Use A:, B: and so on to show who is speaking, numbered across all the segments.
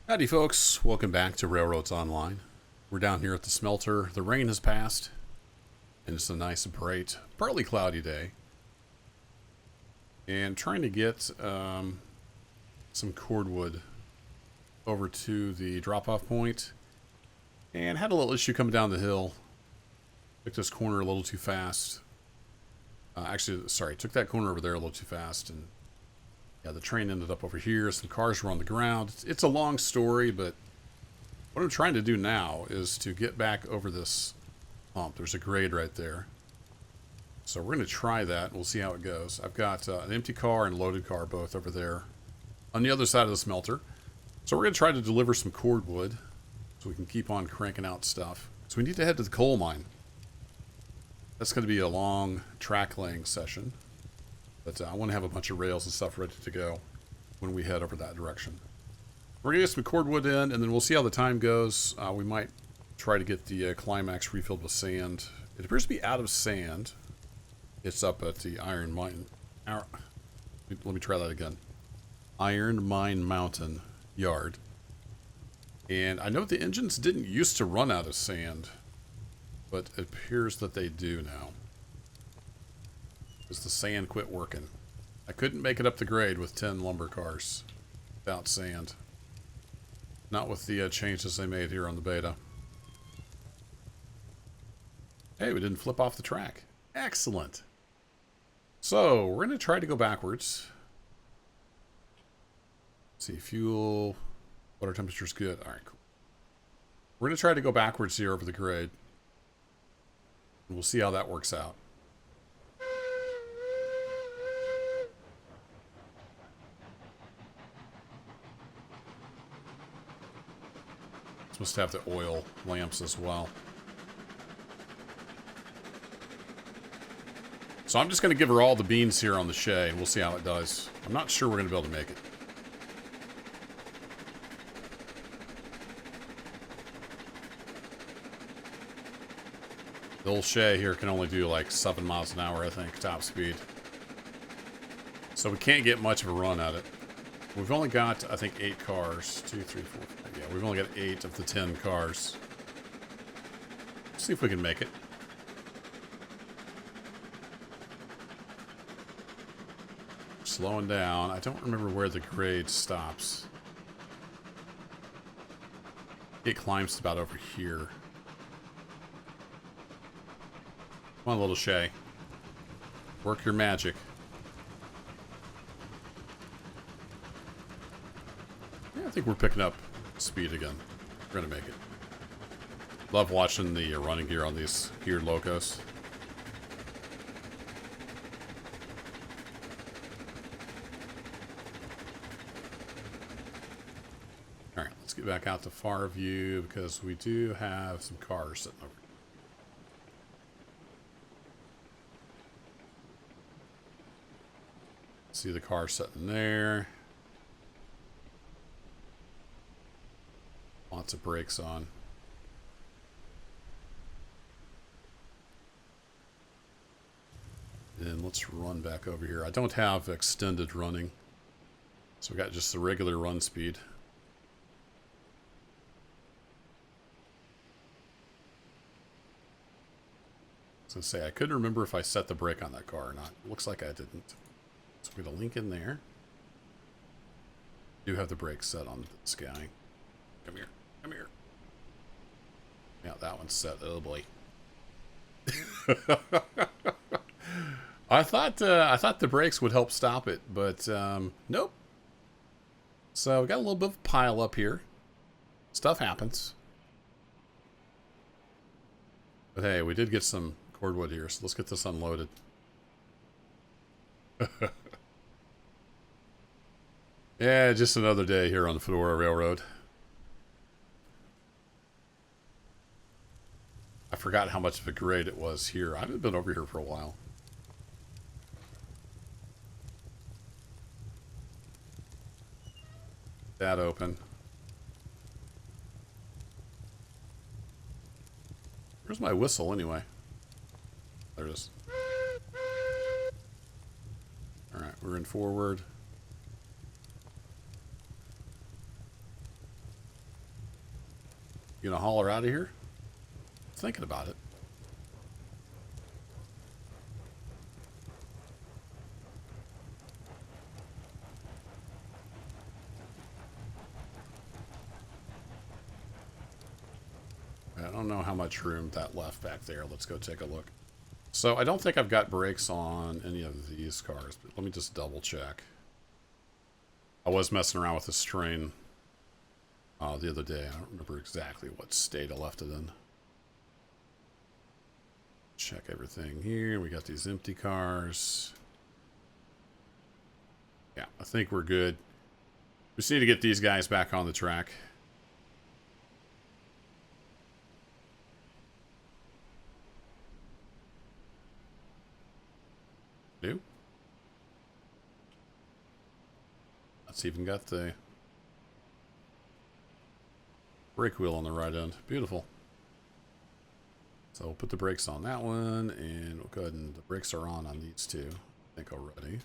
A: Howdy folks, welcome back to Railroads Online. We're down here at the smelter. The rain has passed, and it's a nice, bright, partly cloudy day. And trying to get some cordwood over to the drop-off point. And had a little issue coming down the hill. Took this corner a little too fast. Took that corner over there a little too fast, and yeah, the train ended up over here. Some cars were on the ground. It's a long story, but what I'm trying to do now is to get back over this hump. There's a grade right there. So we're going to try that. We'll see how it goes. I've got an empty car and a loaded car both over there on the other side of the smelter. So we're going to try to deliver some cordwood so we can keep on cranking out stuff. So we need to head to the coal mine. That's going to be a long track laying session. But I want to have a bunch of rails and stuff ready to go when we head over that direction. We're going to get some cordwood in, and then we'll see how the time goes. We might try to get the climax refilled with sand. It appears to be out of sand. It's up at the Iron Mine. Let me try that again. Iron Mine Mountain Yard. And I know the engines didn't used to run out of sand, but it appears that they do now. Because the sand quit working. I couldn't make it up the grade with 10 lumber cars without sand. Not with the changes they made here on the beta. Hey, we didn't flip off the track. Excellent. So, we're going to try to go backwards. Let's see, fuel, water temperature's good. Alright, cool. We're going to try to go backwards here over the grade. And we'll see how that works out. Supposed to have the oil lamps as well. So I'm just going to give her all the beans here on the Shay, and we'll see how it does. I'm not sure we're going to be able to make it. The old Shay here can only do like 7 miles an hour, I think, top speed. So we can't get much of a run at it. We've only got, I think, 8 cars. 2, 3, 4, 5. Yeah, we've only got 8 of the 10 cars. Let's see if we can make it. Slowing down. I don't remember where the grade stops. It climbs to about over here. Come on, little Shay. Work your magic. I think we're picking up speed again. We're gonna make it. Love watching the running gear on these geared locos. Alright, let's get back out to far view because we do have some cars sitting over. See the car sitting there. Lots of brakes on. And let's run back over here. I don't have extended running, so we got just the regular run speed. I was going to say, I couldn't remember if I set the brake on that car or not. Looks like I didn't. So we got a link in there. Do have the brakes set on this guy. Come here. Come here. Yeah, that one's set. Oh boy. I thought the brakes would help stop it, but nope. So we got a little bit of a pile up here. Stuff happens. But hey, we did get some cordwood here, so let's get this unloaded. Yeah, just another day here on the Fedora Railroad. I forgot how much of a grade it was here. I haven't been over here for a while. That open. Where's my whistle anyway? There it is. Alright, we're in forward. You gonna haul her out of here? Thinking about it. I don't know how much room that left back there. Let's go take a look. So I don't think I've got brakes on any of these cars, but let me just double check. I was messing around with this train the other day. I don't remember exactly what state I left it in. Check everything here. We got these empty cars. Yeah, I think we're good. We just need to get these guys back on the track. Do. That's even got the brake wheel on the right end. Beautiful. So we'll put the brakes on that one, and we'll go ahead and the brakes are on these two, I think, already.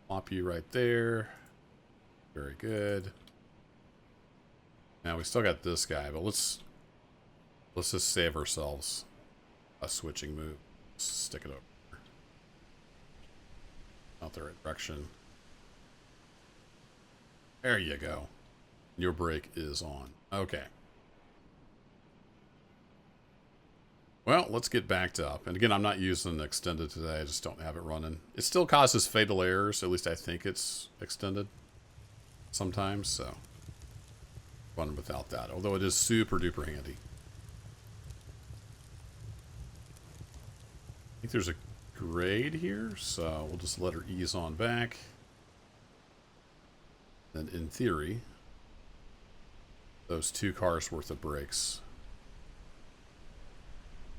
A: Plop you right there. Very good. Now we still got this guy, but let's just save ourselves a switching move. Stick it over. Not the right direction. There you go. Your brake is on. Okay. Well, let's get backed up. And again, I'm not using extended today. I just don't have it running. It still causes fatal errors. At least I think it's extended sometimes. So running without that. Although it is super duper handy. I think there's a grade here. So we'll just let her ease on back. Then in theory, those 2 cars worth of brakes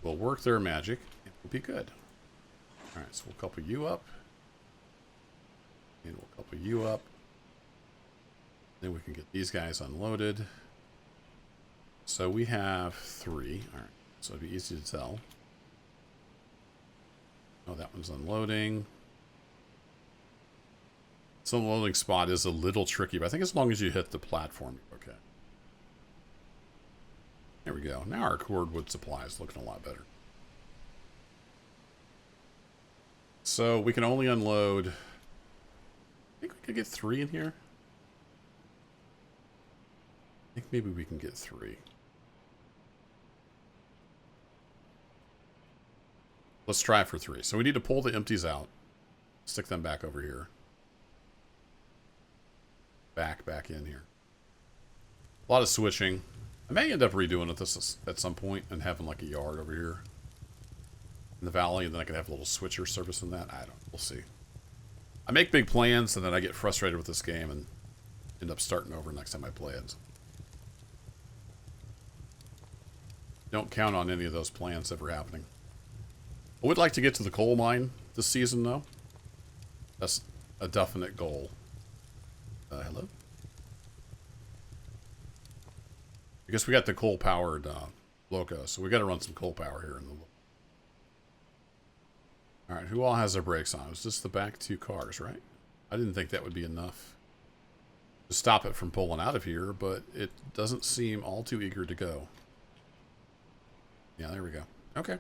A: will work their magic and we'll be good. Alright, so we'll couple you up. And we'll couple you up. Then we can get these guys unloaded. So we have 3. Alright, so it'll be easy to tell. Oh, that one's unloading. So the loading spot is a little tricky, but I think as long as you hit the platform, okay. There we go. Now our cordwood supply is looking a lot better. So we can only unload... I think we could get 3 in here. I think maybe we can get 3. Let's try for 3. So we need to pull the empties out. Stick them back over here. Back in here. A lot of switching. I may end up redoing it this at some point and having like a yard over here in the valley, and then I can have a little switcher service in that. I don't know. We'll see. I make big plans, and then I get frustrated with this game and end up starting over next time I play it. Don't count on any of those plans ever happening. I would like to get to the coal mine this season, though. That's a definite goal. Hello? I guess we got the coal-powered loco, so we got to run some coal power here in the... Alright, who all has their brakes on? It's just the back 2 cars, right? I didn't think that would be enough to stop it from pulling out of here, but it doesn't seem all too eager to go. Yeah, there we go. Okay.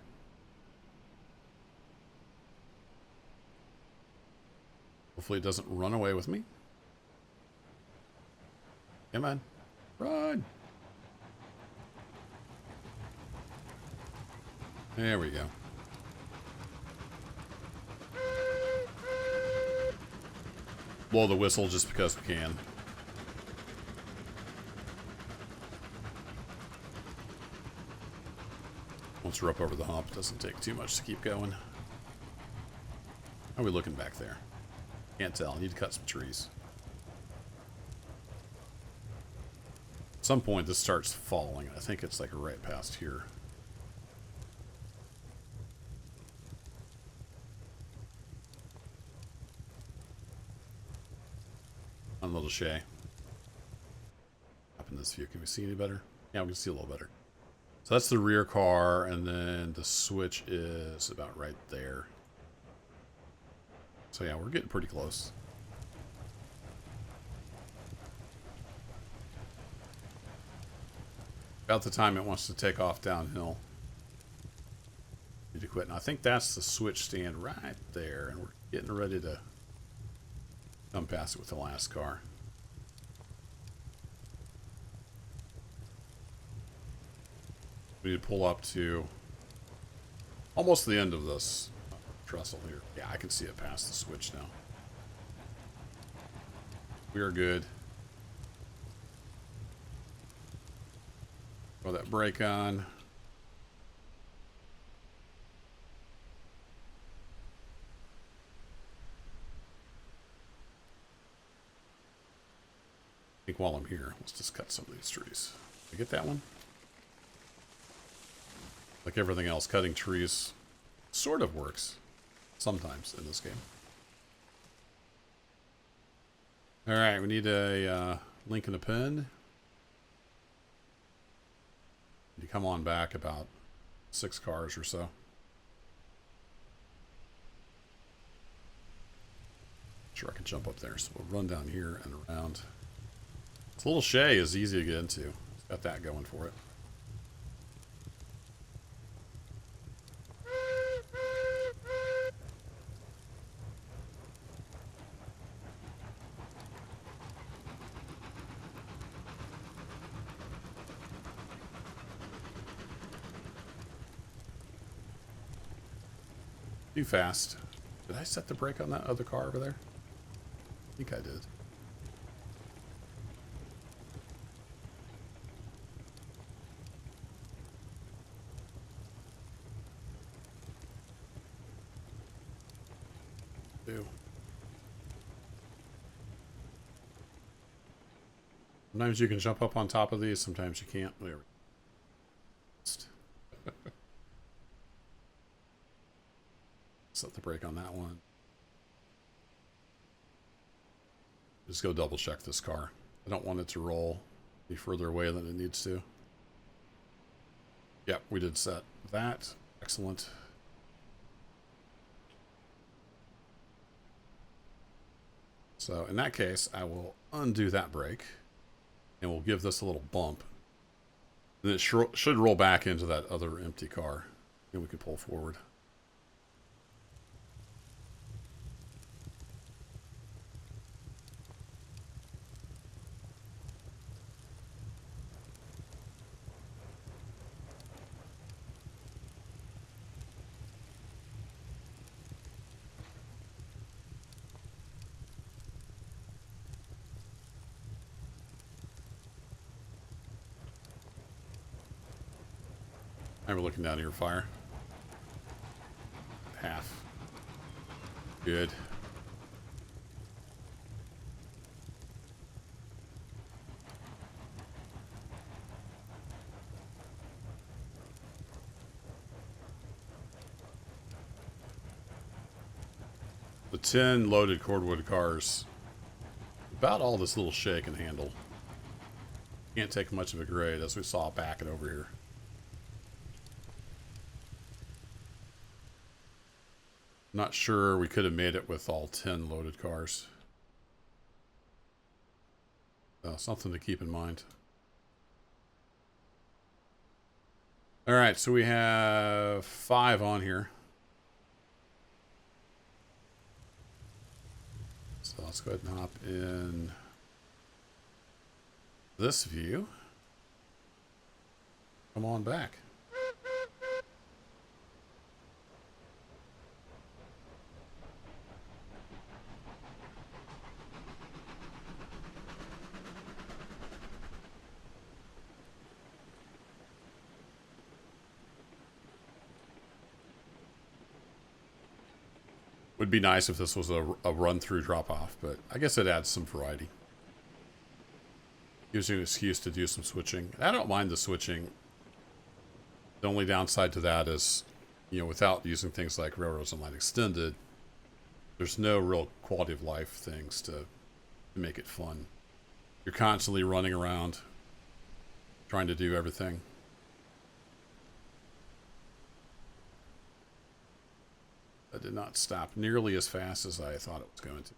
A: Hopefully it doesn't run away with me. Come on. Run! There we go. Blow the whistle just because we can. Once we're up over the hump, it doesn't take too much to keep going. How are we looking back there? Can't tell. I need to cut some trees. At some point, this starts falling. I think it's like right past here. On little Shay. Up in this view. Can we see any better? Yeah, we can see a little better. So that's the rear car, and then the switch is about right there. So yeah, we're getting pretty close. About the time it wants to take off downhill. Need to quit. And I think that's the switch stand right there. And we're getting ready to come past it with the last car. We need to pull up to almost the end of this trestle here. Yeah, I can see it past the switch now. We are good. Throw that brake on. I think while I'm here, let's just cut some of these trees. Did I get that one? Like everything else, cutting trees sort of works sometimes in this game. Alright, we need a link and a pin. You come on back about 6 cars or so. Sure, I can jump up there, so we'll run down here and around. This little Shay is easy to get into. It's got that going for it. Too fast. Did I set the brake on that other car over there? I think I did. Do. Sometimes you can jump up on top of these, sometimes you can't. There we go. Set the brake on that one. Just go double check this car. I don't want it to roll any further away than it needs to. Yep, we did set that. Excellent. So in that case, I will undo that brake and we'll give this a little bump. Then it should roll back into that other empty car and we can pull forward. We're looking down here, fire. Half. Good. The 10 loaded cordwood cars. About all this little Shay can handle. Can't take much of a grade, as we saw backing over here. Not sure we could have made it with all 10 loaded cars. Something to keep in mind. Alright, so we have 5 on here. So let's go ahead and hop in this view. Come on back. Would be nice if this was a run-through drop-off, but I guess it adds some variety. Gives you an excuse to do some switching. I don't mind the switching. The only downside to that is, you know, without using things like Railroads Online Extended, there's no real quality of life things to make it fun. You're constantly running around, trying to do everything. That did not stop nearly as fast as I thought it was going to.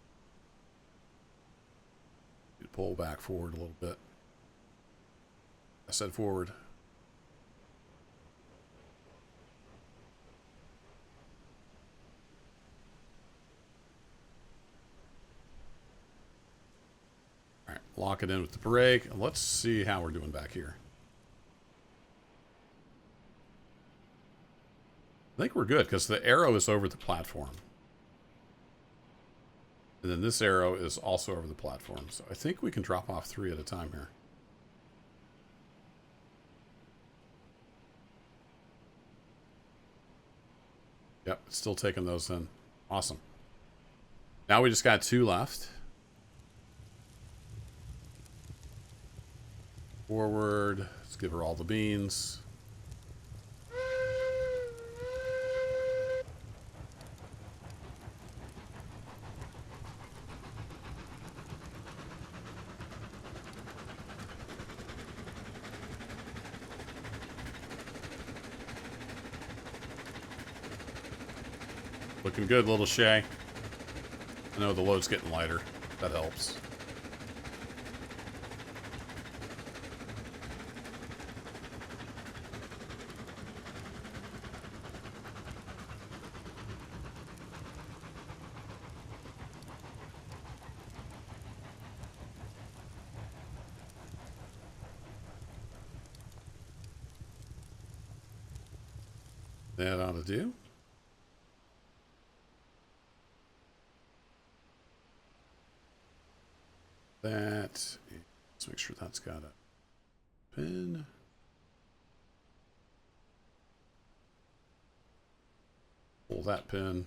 A: Pull back forward a little bit. I said forward. Lock it in with the brake. Let's see how we're doing back here. I think we're good because the arrow is over the platform. And then this arrow is also over the platform. So I think we can drop off 3 at a time here. Yep, it's still taking those in. Awesome. Now we just got 2 left. Forward. Let's give her all the beans. Looking good, little Shay. I know the load's getting lighter. That helps. That ought to do. That, let's make sure that's got a pin. Pull that pin.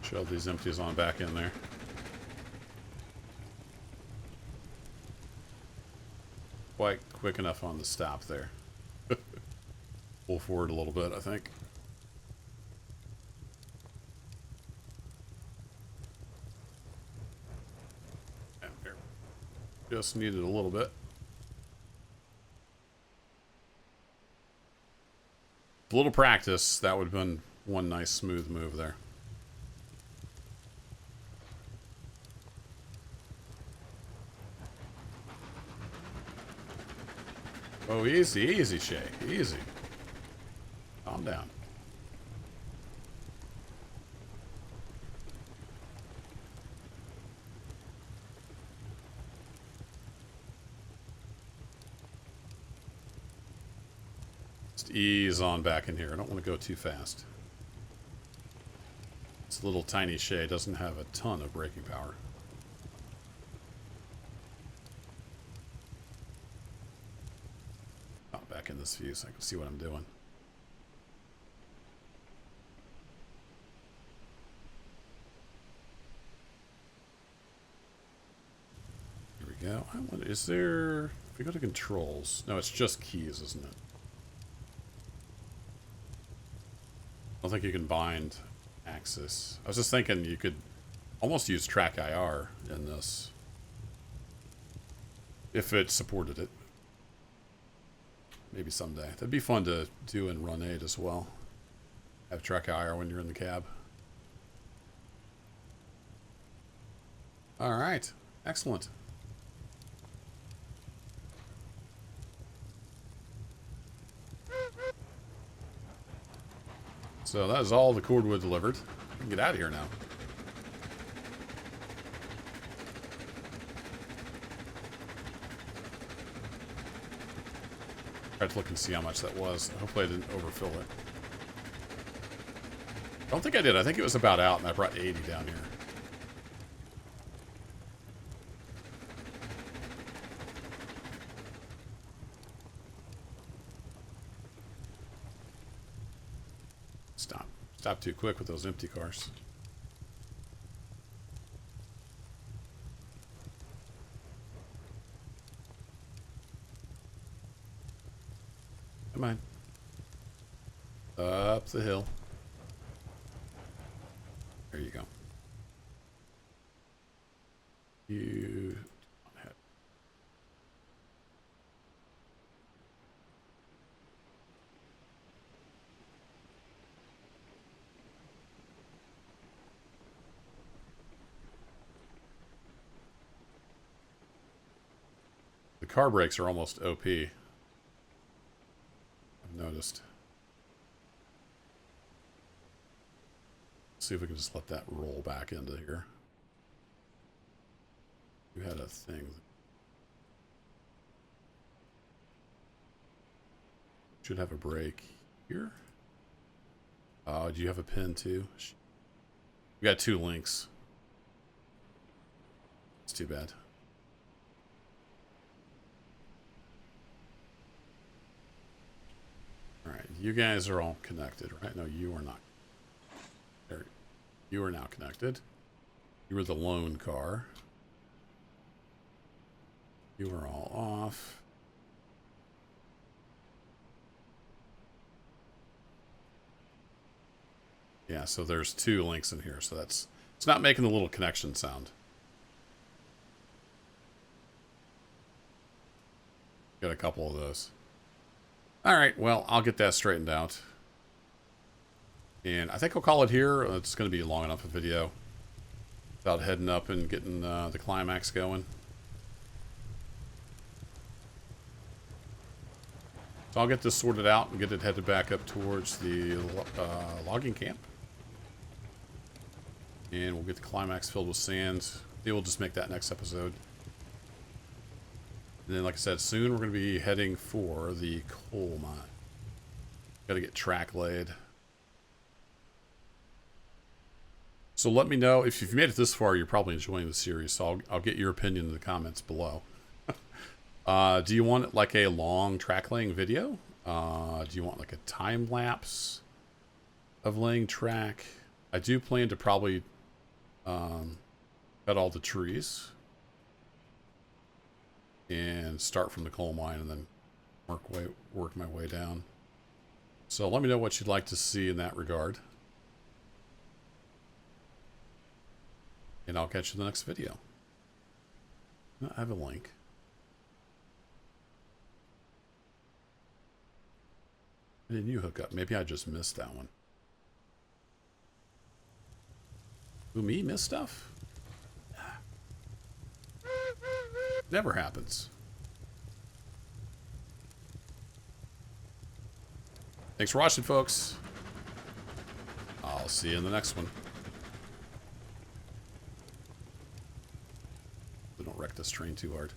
A: Shove these empties on back in there. Quite quick enough on the stop there. Pull forward a little bit, I think. And here. Just needed a little bit. A little practice, that would have been one nice smooth move there. Oh, easy, easy, Shay. Easy. Calm down. Just ease on back in here. I don't want to go too fast. This little tiny Shay doesn't have a ton of braking power. Back in this view so I can see what I'm doing. Here we go. I wonder, is there... If we go to controls... No, it's just keys, isn't it? I don't think you can bind axis. I was just thinking you could almost use track IR in this. If it supported it. Maybe someday. That'd be fun to do in Run 8 as well. Have track IR when you're in the cab. Alright. Excellent. So that is all the cordwood delivered. We can get out of here now. Tried to look and see how much that was. Hopefully I didn't overfill it. I don't think I did. I think it was about out, and I brought 80 down here. Stop. Stop too quick with those empty cars. Come on. Up the hill. There you go. You... The car brakes are almost OP. noticed. See if we can just let that roll back into here. You had a thing. Should have a break here. Do you have a pin too? We got 2 links. It's too bad. Alright, you guys are all connected, right? No, you are not. There, you are now connected. You were the lone car. You are all off. Yeah, so there's 2 links in here, so it's not making the little connection sound. Got a couple of those. Alright, well, I'll get that straightened out. And I think I'll call it here. It's going to be long enough a video without heading up and getting the climax going. So I'll get this sorted out and get it headed back up towards the logging camp. And we'll get the climax filled with sand. Maybe we'll just make that next episode. And then, like I said, soon we're going to be heading for the coal mine. Got to get track laid. So let me know if you've made it this far. You're probably enjoying the series. So I'll get your opinion in the comments below. Do you want like a long track laying video? Do you want like a time lapse of laying track? I do plan to probably cut all the trees and start from the coal mine and then work my way down. So let me know what you'd like to see in that regard. And I'll catch you in the next video. I have a link. Didn't you hook up? Maybe I just missed that one. Who, me miss stuff? Never happens. Thanks for watching, folks. I'll see you in the next one. Don't wreck this train too hard.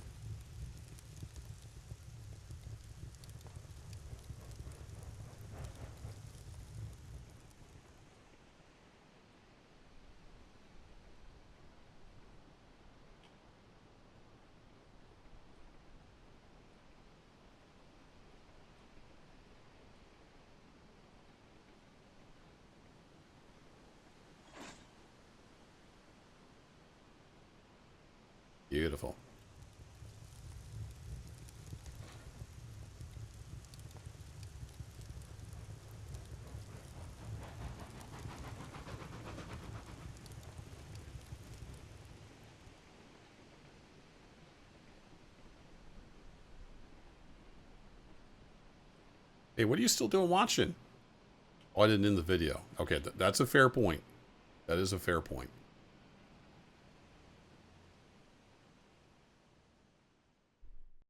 A: Beautiful. Hey, what are you still doing watching? Oh, I didn't end the video. Okay, that's a fair point. That is a fair point.